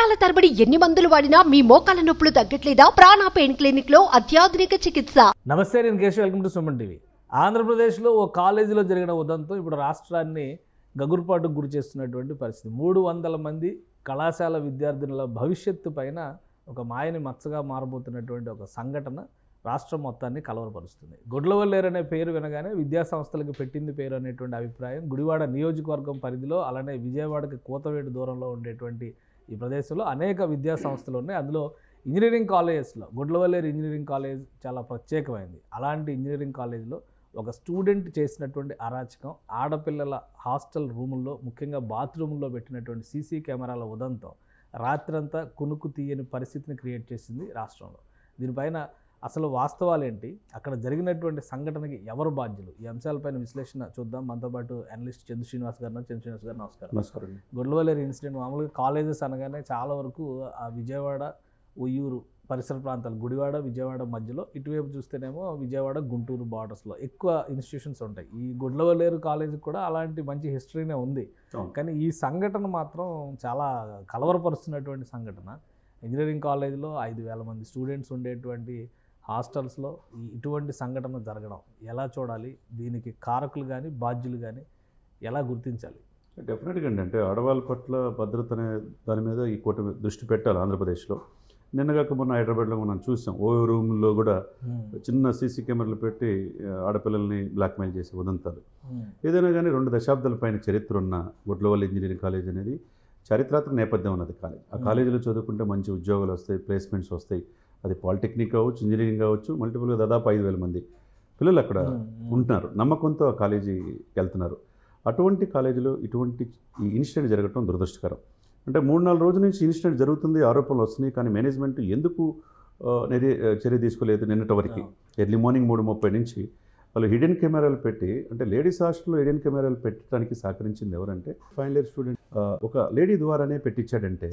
నెలల తరబడి ఎన్ని మందులు వాడినా మీ మోకాల నొప్పులు తగ్గట్లేదా? ప్రాణ పెయిన్ క్లినిక్ లో అత్యాధునిక చికిత్స. నమస్తే, నేను Keshav. Welcome to Suman TV. ఆంధ్రప్రదేశ్లో ఓ కాలేజీలో జరిగిన ఉదంతం ఇప్పుడు రాష్ట్రాన్ని గగురుపాటుకు గురి చేస్తున్నటువంటి పరిస్థితి. 300 మంది కళాశాల విద్యార్థినుల భవిష్యత్తు పైన ఒక మాయని మచ్చగా మారబోతున్నటువంటి ఒక సంఘటన రాష్ట్రం మొత్తాన్ని కలవరపరుస్తుంది. గుడ్లవల్లేరు అనే పేరు వినగానే విద్యా సంస్థలకు పెట్టింది పేరు అనేటువంటి అభిప్రాయం గుడివాడ నియోజకవర్గం పరిధిలో, అలానే విజయవాడకి కూతవేటు దూరంలో ఉండేటువంటి ఈ ప్రదేశంలో అనేక విద్యా సంస్థలు ఉన్నాయి. అందులో ఇంజనీరింగ్ కాలేజెస్లో గుడ్లవల్లేరు ఇంజనీరింగ్ కాలేజ్ చాలా ప్రత్యేకమైంది. అలాంటి ఇంజనీరింగ్ కాలేజీలో ఒక స్టూడెంట్ చేసినటువంటి అరాచకం, ఆడపిల్లల హాస్టల్ రూముల్లో, ముఖ్యంగా బాత్రూముల్లో పెట్టినటువంటి సీసీ కెమెరాల ఉదంతం రాత్రంతా కునుకు తీయని పరిస్థితిని క్రియేట్ చేసింది రాష్ట్రంలో. దీనిపైన అసలు వాస్తవాలేంటి, అక్కడ జరిగినటువంటి సంఘటనకి ఎవరు బాధ్యులు, ఈ అంశాలపైన విశ్లేషణ చూద్దాం. మనతో పాటు అనలిస్ట్ చంద్ర శ్రీనివాస్ గారు. నమస్కారం. నమస్కారం. గుడ్లవల్లేరు ఇన్సిడెంట్ మామూలుగా కాలేజెస్ అనగానే చాలా వరకు ఆ విజయవాడ, ఉయ్యూరు పరిసర ప్రాంతాలు, గుడివాడ విజయవాడ మధ్యలో, ఇటువైపు చూస్తేనేమో విజయవాడ గుంటూరు బార్డర్స్లో ఎక్కువ ఇన్స్టిట్యూషన్స్ ఉంటాయి. ఈ గుడ్లవల్లేరు కాలేజీకి కూడా అలాంటి మంచి హిస్టరీనే ఉంది. కానీ ఈ సంఘటన మాత్రం చాలా కలవరపరుస్తున్నటువంటి సంఘటన. ఇంజనీరింగ్ కాలేజీలో 5,000 మంది స్టూడెంట్స్ ఉండేటువంటి హాస్టల్స్లో ఇటువంటి సంఘటన జరగడం ఎలా చూడాలి? దీనికి కారకులు కానీ బాధ్యులు కానీ ఎలా గుర్తించాలి? డెఫినెట్గా అంటే ఆడవాళ్ళ పట్ల భద్రత అనే దాని మీద ఈ కూటమి దృష్టి పెట్టాలి. ఆంధ్రప్రదేశ్లో నిన్నగాక మొన్న హైదరాబాద్లో మనం చూసాం. ఓ రూమ్లో కూడా చిన్న సీసీ కెమెరాలు పెట్టి ఆడపిల్లల్ని బ్లాక్మెయిల్ చేసే ఉదంతాలు. ఏదైనా కానీ 2 దశాబ్దాల పైన చరిత్ర ఉన్న గుడ్లవల్లి ఇంజనీరింగ్ కాలేజ్ అనేది చారిత్రాత్మక నేపథ్యం ఉన్నది కాలేజ్. ఆ కాలేజీలో చదువుకుంటే మంచి ఉద్యోగాలు వస్తాయి, ప్లేస్మెంట్స్ వస్తాయి. అది పాలిటెక్నిక్ కావచ్చు, ఇంజనీరింగ్ కావచ్చు, మల్టిపుల్గా దాదాపు 5,000 మంది పిల్లలు అక్కడ ఉంటున్నారు. నమ్మకంతో ఆ కాలేజీకి వెళ్తున్నారు. అటువంటి కాలేజీలో ఇటువంటి ఈ ఇన్సిడెంట్ జరగడం దురదృష్టకరం. అంటే 3-4 రోజుల నుంచి ఇన్సిడెంట్ జరుగుతుంది, ఆరోపణలు వస్తున్నాయి. కానీ మేనేజ్మెంట్ ఎందుకు చర్య తీసుకోలేదు? నిన్నటి వరకు ఎర్లీ మార్నింగ్ 3:30 నుంచి వాళ్ళు హిడెన్ కెమెరాలు పెట్టి, అంటే లేడీస్ హాస్టల్లో హిడెన్ కెమెరాలు పెట్టడానికి సహకరించింది ఎవరంటే ఫైనల్ ఇయర్ స్టూడెంట్. ఒక లేడీ ద్వారానే పెట్టించాడంటే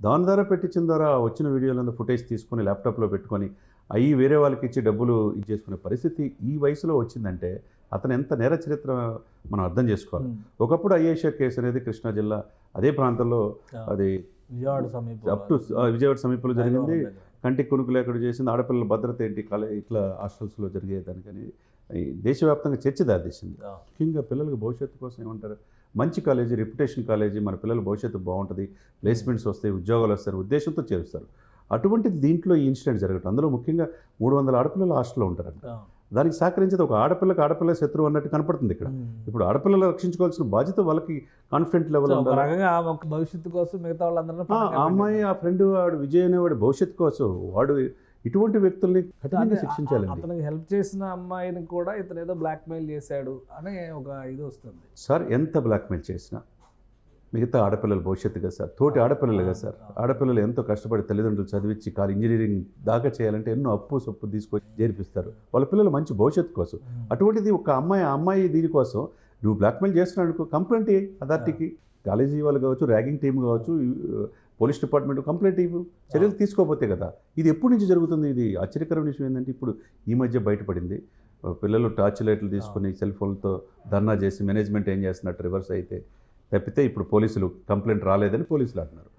దాని ద్వారా పెట్టించిన ద్వారా వచ్చిన వీడియోలంతా ఫుటేజ్ తీసుకొని ల్యాప్టాప్లో పెట్టుకొని అవి వేరే వాళ్ళకి ఇచ్చి డబ్బులు ఇచ్చేసుకునే పరిస్థితి ఈ వయసులో వచ్చిందంటే అతను ఎంత నేర చరిత్ర మనం అర్థం చేసుకోవాలి. ఒకప్పుడు ఐఏషియా కేసు అనేది కృష్ణా జిల్లా అదే ప్రాంతంలో, అది విజయవాడ సమీపంలో జరిగింది. కంటికి కొనుక్కు లేకుండా చేసింది. ఆడపిల్లల భద్రత ఏంటి ఇట్లా హాస్టల్స్లో జరిగేదానికని దేశవ్యాప్తంగా చర్చ దారితీసింది. ముఖ్యంగా పిల్లలకు భవిష్యత్తు కోసం ఏమంటారు, మంచి కాలేజీ, రెప్యుటేషన్ కాలేజీ, మన పిల్లల భవిష్యత్తు బాగుంటుంది, ప్లేస్మెంట్స్ వస్తాయి, ఉద్యోగాలు వస్తారు ఉద్దేశంతో చేరుస్తారు. అటువంటిది దీంట్లో ఈ ఇన్సిడెంట్ జరగటం. అందులో ముఖ్యంగా 300 ఆడపిల్లలు హాస్టల్లో ఉంటారు. దానికి సహకరించేది ఒక ఆడపిల్ల శత్రువు అన్నట్టు కనపడుతుంది ఇక్కడ. ఇప్పుడు ఆడపిల్లలు రక్షించుకోవాల్సిన బాధ్యత వాళ్ళకి కాన్ఫిడెంట్ లెవెల్ ఉండాలి. భవిష్యత్తు కోసం మిగతా వాళ్ళందరూ, ఆ అమ్మాయి, ఆ ఫ్రెండ్, వాడు విజయ్ అనేవాడు భవిష్యత్తు కోసం వాడు ఇటువంటి వ్యక్తుల్ని కఠినంగా శిక్షించాలి. అతనికి హెల్ప్ చేసిన అమ్మాయిని కూడా ఇతను ఏదో బ్లాక్మెయిల్ చేశాడు అనే ఒక ఇది వస్తుంది. సార్ ఎంత బ్లాక్మెయిల్ చేసినా మిగతా ఆడపిల్లల భవిష్యత్తు కదా సార్, తోటి ఆడపిల్లలు కదా సార్. ఆడపిల్లలు ఎంతో కష్టపడి తల్లిదండ్రులు చదివించి ఇంజనీరింగ్ దాకా చేయాలంటే ఎన్నో అప్పు తీసుకొని చేర్పిస్తారు వాళ్ళ పిల్లలు మంచి భవిష్యత్తు కోసం. అటువంటిది ఒక అమ్మాయి దీనికోసం నువ్వు బ్లాక్మెయిల్ చేస్తున్నాడు, కంప్లైంట్ అథారిటీకి, కాలేజీ వాళ్ళు కావచ్చు, ర్యాగింగ్ టీం కావచ్చు, పోలీస్ డిపార్ట్మెంట్ కంప్లైంట్ ఇవ్వు. చర్యలు తీసుకోకపోతే కదా. ఇది ఎప్పటి నుంచి జరుగుతుంది? ఇది ఆశ్చర్యకరమైన విషయం ఏంటంటే ఇప్పుడు ఈ మధ్య బయటపడింది. పిల్లలు టార్చ్ లైట్లు తీసుకుని సెల్ ఫోన్లతో ధర్నా చేసి మేనేజ్మెంట్ ఏం చేస్తున్నట్టు రివర్స్ అయితే తప్పితే ఇప్పుడు పోలీసులు కంప్లైంట్ రాలేదని పోలీసులు అంటున్నారు.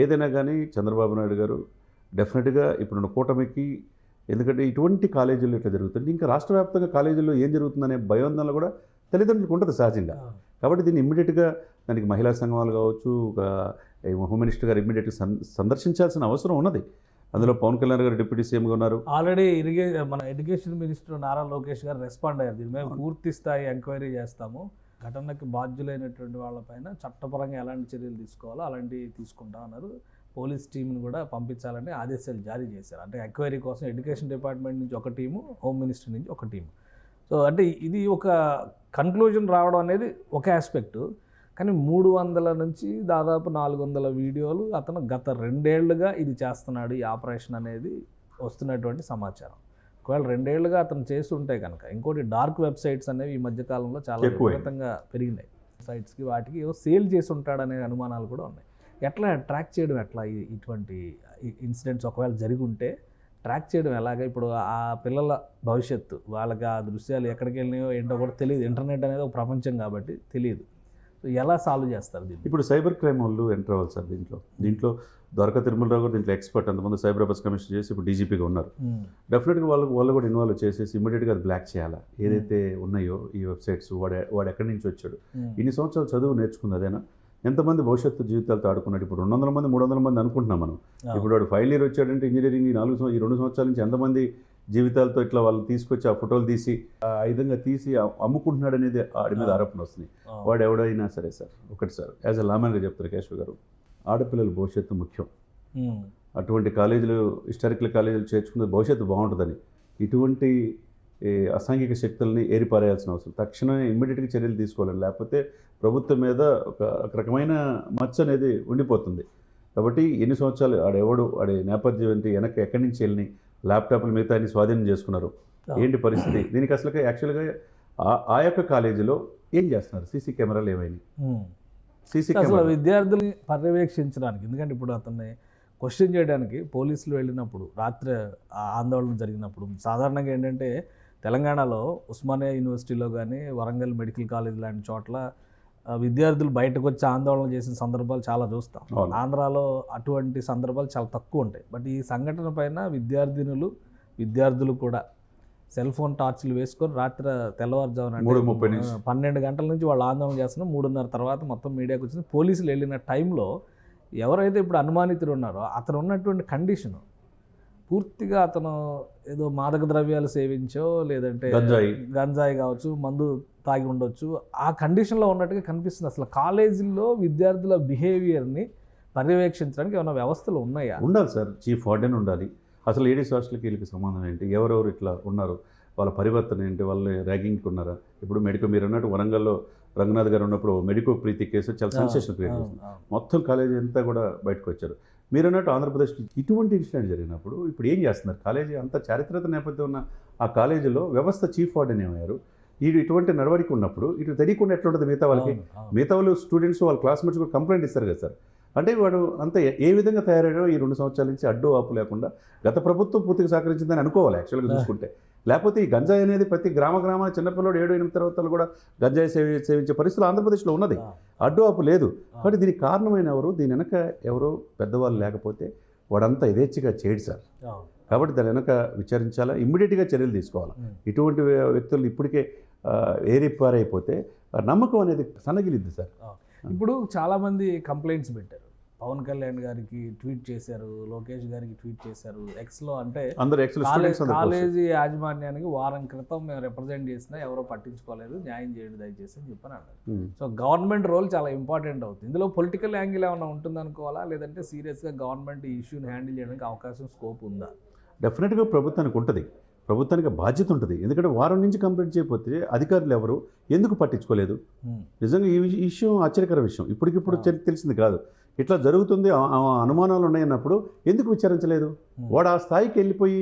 ఏదైనా కానీ చంద్రబాబు నాయుడు గారు డెఫినెట్గా ఇప్పుడున్న కూటమికి, ఎందుకంటే ఇటువంటి కాలేజీల్లో ఇట్లా జరుగుతుంది, ఇంకా రాష్ట్ర వ్యాప్తంగా కాలేజీల్లో ఏం జరుగుతుందనే భయోందనలు కూడా తల్లిదండ్రులకు ఉంటుంది సహజంగా. కాబట్టి దీన్ని ఇమ్మీడియట్గా దానికి మహిళా సంఘాలు కావచ్చు, హోమ్ మినిస్టర్ గారు ఇమ్మీడియట్గా సందర్శించాల్సిన అవసరం ఉన్నది. అందులో పవన్ కళ్యాణ్ గారు డిప్యూటీ సీఎంగా ఉన్నారు. ఆల్రెడీ మన ఎడ్యుకేషన్ మినిస్టర్ నారా లోకేష్ గారు రెస్పాండ్ అయ్యారు. దీని మీద పూర్తి స్థాయి ఎంక్వైరీ చేస్తాము, ఘటనకి బాధ్యులైనటువంటి వాళ్ళపైన చట్టపరంగా ఎలాంటి చర్యలు తీసుకోవాలో అలాంటివి తీసుకుంటా అన్నారు. పోలీస్ టీంని కూడా పంపించాలని ఆదేశాలు జారీ చేశారు. అంటే ఎంక్వైరీ కోసం ఎడ్యుకేషన్ డిపార్ట్మెంట్ నుంచి ఒక టీము, హోమ్ మినిస్టర్ నుంచి ఒక టీము. సో అంటే ఇది ఒక కన్క్లూజన్ రావడం అనేది ఒక ఆస్పెక్టు. కానీ 300 నుంచి దాదాపు 400 వీడియోలు అతను గత 2 ఏళ్లుగా ఇది చేస్తున్నాడు, ఈ ఆపరేషన్ అనేది వస్తున్నటువంటి సమాచారం. ఒకవేళ 2 ఏళ్లుగా అతను చేసి ఉంటే కనుక, ఇంకోటి డార్క్ వెబ్సైట్స్ అనేవి ఈ మధ్యకాలంలో చాలా విపరీతంగా పెరిగినాయి. సైట్స్కి వాటికి సేల్ చేసి ఉంటాడనే అనుమానాలు కూడా ఉన్నాయి. ఎట్లా ట్రాక్ చేయడం, ఎట్లా ఇటువంటి ఇన్సిడెంట్స్ ఒకవేళ జరిగి ఉంటే ట్రాక్ చేయడం ఎలాగా? ఇప్పుడు ఆ పిల్లల భవిష్యత్తు, వాళ్ళకి ఆ దృశ్యాలు ఎక్కడికి వెళ్ళినాయో ఏంటో కూడా తెలియదు. ఇంటర్నెట్ అనేది ఒక ప్రపంచం కాబట్టి తెలియదు. సో ఎలా సాల్వ్ చేస్తారు దీన్ని? ఇప్పుడు సైబర్ క్రైమ్ వాళ్ళు ఎంటర్ అవ్వాలి సార్ దీంట్లో ద్వారకా తిరుమలరావు గారు దీంట్లో ఎక్స్పర్ట్, అంతమంది సైబర్ అఫేర్స్ కమిషన్ చేసి ఇప్పుడు డీజీపీగా ఉన్నారు. డెఫినెట్గా వాళ్ళు కూడా ఇన్వాల్వ్ చేసేసి ఇమీడియట్గా అది బ్లాక్ చేయాలా, ఏదైతే ఉన్నాయో ఈ వెబ్సైట్స్, వాడు ఎక్కడి నుంచి వచ్చాడు, ఇన్ని సంవత్సరాలు చదువు నేర్చుకుంది అదేనా, ఎంతమంది భవిష్యత్తు జీవితాలతో ఆడుకున్నాడు. ఇప్పుడు 200 మంది 300 మంది అనుకుంటున్నాం మనం. ఇప్పుడు వాడు ఫైనల్ ఇయర్ వచ్చాడంటే ఇంజనీరింగ్ ఈ 2 సంవత్సరాల నుంచి ఎంతమంది జీవితాలతో ఇట్లా వాళ్ళు తీసుకొచ్చి ఆ ఫోటోలు తీసి ఆ విధంగా తీసి అమ్ముకుంటున్నాడు అనేది వాడి మీద ఆరోపణ వస్తుంది. వాడు ఎవడైనా సరే సార్, ఒకటి సార్ యాజ్ ఎ లామన్గా చెప్తారు కేశవ్ గారు, ఆడపిల్లల భవిష్యత్తు ముఖ్యం. అటువంటి కాలేజీలు, హిస్టారికల్ కాలేజీలు చేర్చుకున్నది భవిష్యత్తు బాగుంటుందని ఇటువంటి అసాంఘిక శక్తుల్ని ఏరిపారేయాల్సిన అవసరం, తక్షణమే ఇమ్మీడియట్గా చర్యలు తీసుకోవాలని, లేకపోతే ప్రభుత్వం మీద ఒక రకమైన మచ్చ అనేది ఉండిపోతుంది. కాబట్టి ఎన్ని సంవత్సరాలు ఆడి నేపథ్యం ఏంటి, వెనక్కి ఎక్కడి నుంచి వెళ్ళి ల్యాప్టాప్లు మిగతా అన్ని స్వాధీనం చేసుకున్నారు, ఏంటి పరిస్థితి, దీనికి అసలు యాక్చువల్గా ఆ యొక్క కాలేజీలో ఏం చేస్తున్నారు, సీసీ కెమెరాలు ఏమైనా, సీసీ కెమెరా విద్యార్థుల్ని పర్యవేక్షించడానికి, ఎందుకంటే ఇప్పుడు అతన్ని క్వశ్చన్ చేయడానికి పోలీసులు వెళ్ళినప్పుడు రాత్రి ఆందోళన జరిగినప్పుడు సాధారణంగా ఏంటంటే తెలంగాణలో ఉస్మానియా యూనివర్సిటీలో కానీ వరంగల్ మెడికల్ కాలేజ్ లాంటి చోట్ల విద్యార్థులు బయటకు వచ్చి ఆందోళన చేసిన సందర్భాలు చాలా చూస్తాం. ఆంధ్రాలో అటువంటి సందర్భాలు చాలా తక్కువ ఉంటాయి. బట్ ఈ సంఘటన పైన విద్యార్థులు కూడా సెల్ ఫోన్ టార్చ్లు వేసుకొని రాత్రి తెల్లవారుజామున 12 గంటల నుంచి వాళ్ళు ఆందోళన చేస్తున్నారు. 3:30 తర్వాత మొత్తం మీడియాకి వచ్చింది. పోలీసులు వెళ్ళిన టైంలో ఎవరైతే ఇప్పుడు అనుమానితులు ఉన్నారో అతను ఉన్నటువంటి కండిషను పూర్తిగా అతను ఏదో మాదక ద్రవ్యాలు సేవించో లేదంటే గంజాయి కావచ్చు, మందు తాగి ఉండొచ్చు, ఆ కండిషన్లో ఉన్నట్టుగా కనిపిస్తుంది. అసలు కాలేజీల్లో విద్యార్థుల బిహేవియర్ని పర్యవేక్షించడానికి ఏమైనా వ్యవస్థలు ఉన్నాయా? ఉండాలి సార్, చీఫ్ వార్డెన్ ఉండాలి. అసలు లేడీస్ హాస్టల్కి వీళ్ళకి సంబంధం ఏంటి, ఎవరెవరు ఇట్లా ఉన్నారు, వాళ్ళ పరివర్తన ఏంటి, వాళ్ళు ర్యాగింగ్కి ఉన్నారా? ఇప్పుడు మీరు అన్నట్టు వరంగల్లో రంగనాథ్ గారు ఉన్నప్పుడు మెడికో ప్రీతి కేసు చాలా సెన్సేషన్ క్రియేట్ చేస్తుంది. మొత్తం కాలేజీ అంతా కూడా బయటకు వచ్చారు. మీరు అన్నట్టు ఆంధ్రప్రదేశ్లో ఇటువంటి ఇన్సిడెంట్ జరిగినప్పుడు ఇప్పుడు ఏం చేస్తున్నారు? కాలేజీ అంత చారిత్రక నేపథ్యం ఉన్న ఆ కాలేజీలో వ్యవస్థ చీఫ్ వార్డెన్ ఏమయ్యారు. ఇటువంటి నడవడిక ఉన్నప్పుడు ఇటు తెలియకుండా ఎట్లుంటుంది మిగతా వాళ్ళకి? మిగతా వాళ్ళు స్టూడెంట్స్ వాళ్ళ క్లాస్మేట్స్ కూడా కంప్లైంట్ ఇస్తారు కదా సార్. అంటే వాడు అంత ఏ విధంగా తయారయ్యాడో ఈ 2 సంవత్సరాల నుంచి అడ్డు ఆపు లేకుండా గత ప్రభుత్వం పూర్తిగా సహకరించిందని అనుకోవాలి యాక్చువల్గా చూసుకుంటే. లేకపోతే ఈ గంజాయి అనేది ప్రతి గ్రామ చిన్నపిల్లడు 7-8 తరగతులు కూడా గంజాయి సేవించే పరిస్థితులు ఆంధ్రప్రదేశ్లో ఉన్నది. అడ్డు ఆపు లేదు. కాబట్టి దీనికి కారణమైన ఎవరు, దీని వెనక ఎవరు పెద్దవాళ్ళు లేకపోతే వాడంతా యథేచ్ఛగా చేయడు సార్. కాబట్టి దాని వెనక విచారించాలా, ఇమ్మీడియట్గా చర్యలు తీసుకోవాలి. ఇటువంటి వ్యక్తులు ఇప్పటికే ఏరిపారైపోతే నమ్మకం అనేది సన్నగిలిద్ది సార్. ఇప్పుడు చాలామంది కంప్లైంట్స్ పెట్టారు. పవన్ కళ్యాణ్ గారికి ట్వీట్ చేశారు, లోకేష్ గారికి ట్వీట్ చేశారు. ఎక్స్లో అంటే కాలేజీ యాజమాన్యానికి వారం క్రితం మేము రిప్రజెంట్ చేసినా ఎవరో పట్టించుకోలేదు, న్యాయం చేయండి దయచేసి అని చెప్పని అన్నారు. సో గవర్నమెంట్ రోల్ చాలా ఇంపార్టెంట్ అవుతుంది. ఇందులో పొలిటికల్ యాంగిల్ ఏమైనా ఉంటుందనుకోవాలా, లేదంటే సీరియస్గా గవర్నమెంట్ ఈ ఇష్యూని హ్యాండిల్ చేయడానికి అవకాశం, స్కోప్ ఉందా? డెఫినెట్గా ప్రభుత్వానికి ఉంటుంది, ప్రభుత్వానికి బాధ్యత ఉంటుంది. ఎందుకంటే వారం నుంచి కంప్లైంట్ చేయకపోతే అధికారులు ఎవరు ఎందుకు పట్టించుకోలేదు? నిజంగా ఈ విషయం ఆశ్చర్యకర విషయం. ఇప్పటికిప్పుడు తెలిసింది కాదు. ఇట్లా జరుగుతుంది, అనుమానాలు ఉన్నాయన్నప్పుడు ఎందుకు విచారించలేదు? వాడు ఆ స్థాయికి వెళ్ళిపోయి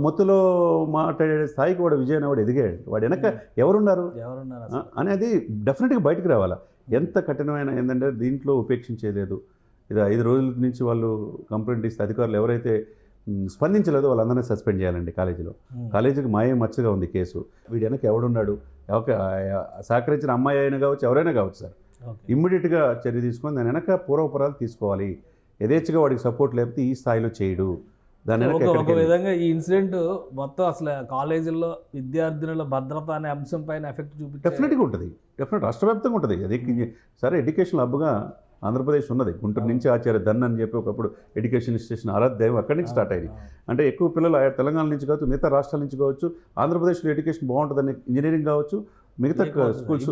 మొత్తులో మాట్లాడే స్థాయికి వాడు విజయన్ వాడు ఎదిగాడు. వాడు వెనక ఎవరున్నారు అనేది డెఫినెట్గా బయటకు రావాలా. ఎంత కఠినమైన ఏంటంటే దీంట్లో ఉపేక్షించేలేదు. ఇది 5 రోజుల నుంచి వాళ్ళు కంప్లైంట్ ఇస్తే అధికారులు ఎవరైతే స్పందించలేదో వాళ్ళందరినీ సస్పెండ్ చేయాలండి. కాలేజీకి మాయం మచ్చగా ఉంది కేసు. వీడి వెనక ఎవడున్నాడు, సహకరించిన అమ్మాయి అయినా కావచ్చు, ఎవరైనా కావచ్చు సార్, ఇమ్మీడియట్గా చర్య తీసుకొని దాని వెనక పూర్వపురాలు తీసుకోవాలి. యథేచ్ఛగా వాడికి సపోర్ట్ లేకపోతే ఈ స్థాయిలో చేయడు. దాని ఒక విధంగా ఈ ఇన్సిడెంట్ మొత్తం అసలు కాలేజీల్లో విద్యార్థినుల భద్రత అనే అంశం పైన ఎఫెక్ట్ చూపి డెఫినెట్గా ఉంటుంది. రాష్ట్ర వ్యాప్తంగా ఉంటుంది. అది సరే ఎడ్యుకేషన్ హబ్గా ఆంధ్రప్రదేశ్ ఉన్నది. గుంటూరు నుంచి ఆచార్య ధన్ అని చెప్పి ఒకప్పుడు ఎడ్యుకేషన్ ఇన్స్టిట్యూషన్ ఆరాధ్యాయం అక్కడి నుంచి స్టార్ట్ అయింది. అంటే ఎక్కువ పిల్లలు తెలంగాణ నుంచి కావచ్చు, మిగతా రాష్ట్రాల నుంచి కావచ్చు. ఆంధ్రప్రదేశ్లో ఎడ్యుకేషన్ బాగుంటుందని ఇంజనీరింగ్ కావచ్చు, మిగతా స్కూల్స్.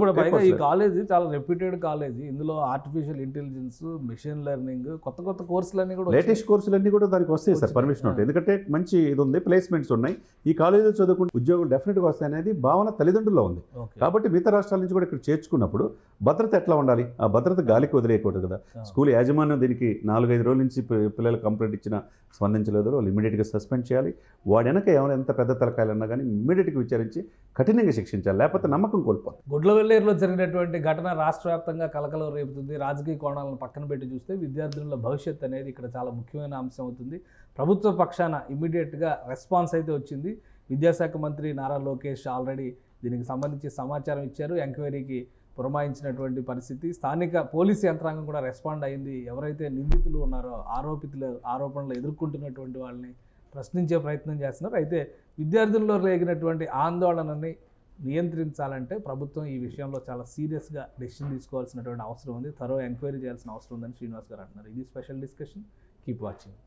ఈ కాలేజీ చాలా రెప్యూటెడ్ కాలేజీ. ఇందులో ఆర్టిఫిషియల్ ఇంటెలిజెన్స్, మెషిన్ లెర్నింగ్, కొత్త కోర్సులన్నీ కూడా, లేటెస్ట్ కోర్సులన్నీ కూడా దానికి వస్తాయి సార్, పర్మిషన్ ఉంటుంది. ఎందుకంటే మంచి ఇది ఉంది, ప్లేస్మెంట్స్ ఉన్నాయి. ఈ కాలేజీలో చదువుకుంటే ఉద్యోగులు డెఫినెట్గా వస్తాయనేది భావన తల్లిదండ్రుల్లో ఉంది. కాబట్టి మిగతా రాష్ట్రాల నుంచి కూడా ఇక్కడ చేర్చుకున్నప్పుడు భద్రత ఎట్లా ఉండాలి? ఆ భద్రత గాలికి వదిలేయకూడదు కదా. స్కూల్ యాజమాన్యం దీనికి 4-5 రోజుల నుంచి పిల్లలు కంప్లైంట్ ఇచ్చినా స్పందించలేదు. వాళ్ళు ఇమీడియట్గా సస్పెండ్ చేయాలి. వాడి వెనక ఏమైనా ఎంత పెద్ద తలకాయలన్నా కానీ ఇమీడియట్గా విచారించి కఠినంగా శిక్షించాలి, లేకపోతే నమ్మకం కోల్పోతుంది. గుడ్లవెల్లేరులో జరిగినటువంటి ఘటన రాష్ట్ర వ్యాప్తంగా కలకలం రేపుతుంది. రాజకీయ కోణాలను పక్కన పెట్టి చూస్తే విద్యార్థుల భవిష్యత్తు అనేది ఇక్కడ చాలా ముఖ్యమైన అంశం అవుతుంది. ప్రభుత్వ పక్షాన ఇమ్మీడియట్గా రెస్పాన్స్ అయితే వచ్చింది. విద్యాశాఖ మంత్రి నారా లోకేష్ ఆల్రెడీ దీనికి సంబంధించి సమాచారం ఇచ్చారు. ఎంక్వైరీకి పురమాయించినటువంటి పరిస్థితి. స్థానిక పోలీసు యంత్రాంగం కూడా రెస్పాండ్ అయింది. ఎవరైతే నిందితులు ఉన్నారో ఆరోపణలు ఎదుర్కొంటున్నటువంటి వాళ్ళని ప్రశ్నించే ప్రయత్నం చేస్తున్నారు. అయితే విద్యార్థుల్లో రేగినటువంటి ఆందోళనని నియంత్రించాలంటే ప్రభుత్వం ఈ విషయంలో చాలా సీరియస్గా డెసిషన్ తీసుకోవాల్సినటువంటి అవసరం ఉంది. థరో ఎంక్వైరీ చేయాల్సిన అవసరం ఉందని శ్రీనివాస్ గారు అంటున్నారు. ఇది స్పెషల్ డిస్కషన్. Keep watching.